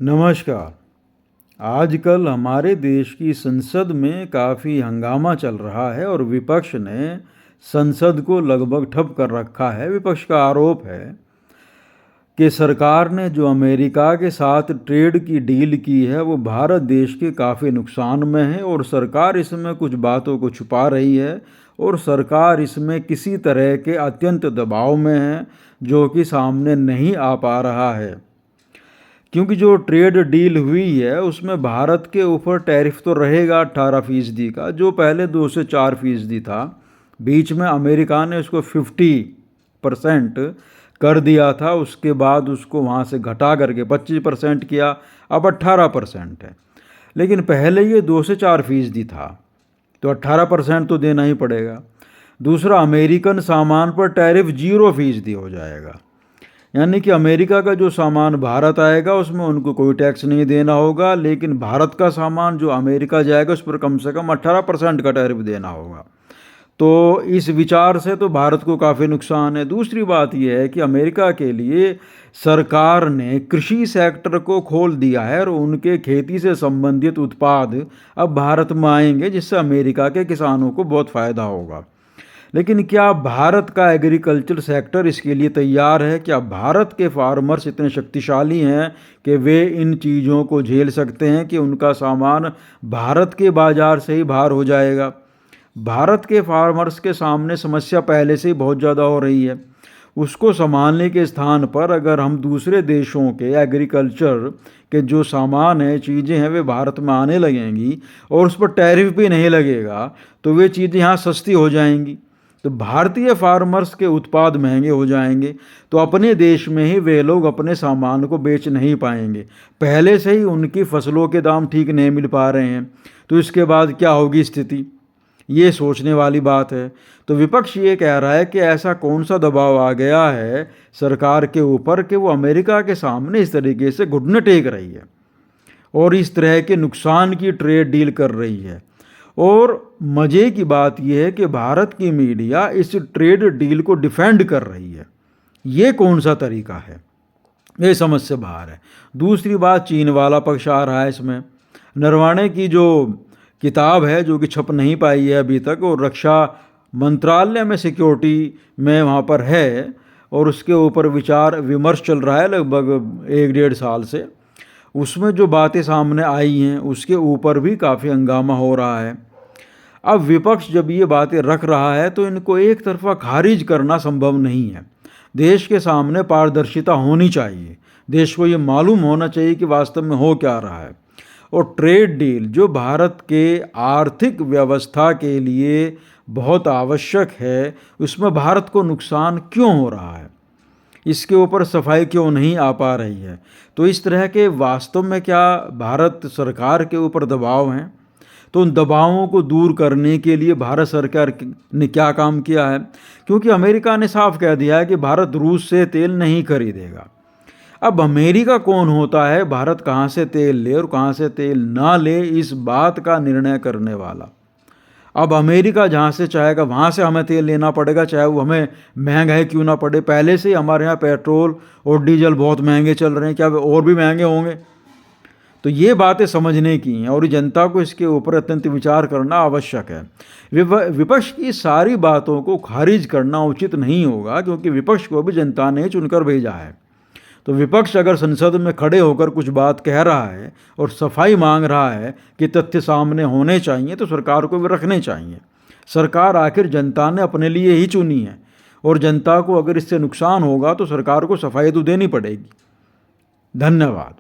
नमस्कार। आजकल हमारे देश की संसद में काफ़ी हंगामा चल रहा है और विपक्ष ने संसद को लगभग ठप कर रखा है। विपक्ष का आरोप है कि सरकार ने जो अमेरिका के साथ ट्रेड की डील की है वो भारत देश के काफ़ी नुकसान में है और सरकार इसमें कुछ बातों को छुपा रही है और सरकार इसमें किसी तरह के अत्यंत दबाव में है जो कि सामने नहीं आ पा रहा है। क्योंकि जो ट्रेड डील हुई है उसमें भारत के ऊपर टैरिफ तो रहेगा 18% का, जो पहले 2 से 4% था। बीच में अमेरिका ने उसको 50% कर दिया था, उसके बाद उसको वहाँ से घटा करके 25% किया, अब 18% है। लेकिन पहले ये 2 से 4% था, तो 18% तो देना ही पड़ेगा। दूसरा, अमेरिकन सामान पर टैरिफ 0% हो जाएगा, यानी कि अमेरिका का जो सामान भारत आएगा उसमें उनको कोई टैक्स नहीं देना होगा, लेकिन भारत का सामान जो अमेरिका जाएगा उस पर कम से कम 18% का टैरिफ देना होगा। तो इस विचार से तो भारत को काफ़ी नुकसान है। दूसरी बात यह है कि अमेरिका के लिए सरकार ने कृषि सेक्टर को खोल दिया है और उनके खेती से संबंधित उत्पाद अब भारत में आएंगे, जिससे अमेरिका के किसानों को बहुत फ़ायदा होगा। लेकिन क्या भारत का एग्रीकल्चर सेक्टर इसके लिए तैयार है? क्या भारत के फार्मर्स इतने शक्तिशाली हैं कि वे इन चीज़ों को झेल सकते हैं कि उनका सामान भारत के बाज़ार से ही बाहर हो जाएगा? भारत के फार्मर्स के सामने समस्या पहले से ही बहुत ज़्यादा हो रही है। उसको संभालने के स्थान पर अगर हम दूसरे देशों के एग्रीकल्चर के जो सामान हैं, चीज़ें हैं, वे भारत में आने लगेंगी और उस पर टैरिफ भी नहीं लगेगा, तो वे चीज़ें यहाँ सस्ती हो जाएंगी, तो भारतीय फार्मर्स के उत्पाद महंगे हो जाएंगे, तो अपने देश में ही वे लोग अपने सामान को बेच नहीं पाएंगे। पहले से ही उनकी फसलों के दाम ठीक नहीं मिल पा रहे हैं, तो इसके बाद क्या होगी स्थिति, ये सोचने वाली बात है। तो विपक्ष ये कह रहा है कि ऐसा कौन सा दबाव आ गया है सरकार के ऊपर कि वो अमेरिका के सामने इस तरीके से घुटने टेक रही है और इस तरह के नुकसान की ट्रेड डील कर रही है। और मज़े की बात यह है कि भारत की मीडिया इस ट्रेड डील को डिफेंड कर रही है। ये कौन सा तरीका है, ये समझ से बाहर है। दूसरी बात, चीन वाला पक्ष आ रहा है इसमें। नरवाणे की जो किताब है जो कि छप नहीं पाई है अभी तक, और रक्षा मंत्रालय में सिक्योरिटी में वहाँ पर है, और उसके ऊपर विचार विमर्श चल रहा है लगभग 1-1.5 साल से। उसमें जो बातें सामने आई हैं उसके ऊपर भी काफ़ी हंगामा हो रहा है। अब विपक्ष जब ये बातें रख रहा है तो इनको एक तरफा खारिज करना संभव नहीं है। देश के सामने पारदर्शिता होनी चाहिए, देश को ये मालूम होना चाहिए कि वास्तव में हो क्या रहा है। और ट्रेड डील जो भारत के आर्थिक व्यवस्था के लिए बहुत आवश्यक है, उसमें भारत को नुकसान क्यों हो रहा है, इसके ऊपर सफाई क्यों नहीं आ पा रही है। तो इस तरह के वास्तव में क्या भारत सरकार के ऊपर दबाव हैं? तो उन दबावों को दूर करने के लिए भारत सरकार ने क्या काम किया है? क्योंकि अमेरिका ने साफ कह दिया है कि भारत रूस से तेल नहीं खरीदेगा। अब अमेरिका कौन होता है भारत कहाँ से तेल ले और कहाँ से तेल ना ले, इस बात का निर्णय करने वाला? अब अमेरिका जहाँ से चाहेगा वहाँ से हमें तेल लेना पड़ेगा, चाहे वो हमें महंगा है क्यों ना पड़े। पहले से ही हमारे यहाँ पेट्रोल और डीजल बहुत महंगे चल रहे हैं, क्या वे और भी महंगे होंगे? तो ये बातें समझने की हैं और जनता को इसके ऊपर अत्यंत विचार करना आवश्यक है। विपक्ष की सारी बातों को खारिज करना उचित नहीं होगा, क्योंकि विपक्ष को भी जनता ने चुनकर भेजा है। तो विपक्ष अगर संसद में खड़े होकर कुछ बात कह रहा है और सफाई मांग रहा है कि तथ्य सामने होने चाहिए, तो सरकार को भी रखने चाहिए। सरकार आखिर जनता ने अपने लिए ही चुनी है और जनता को अगर इससे नुकसान होगा तो सरकार को सफाई तो देनी पड़ेगी। धन्यवाद।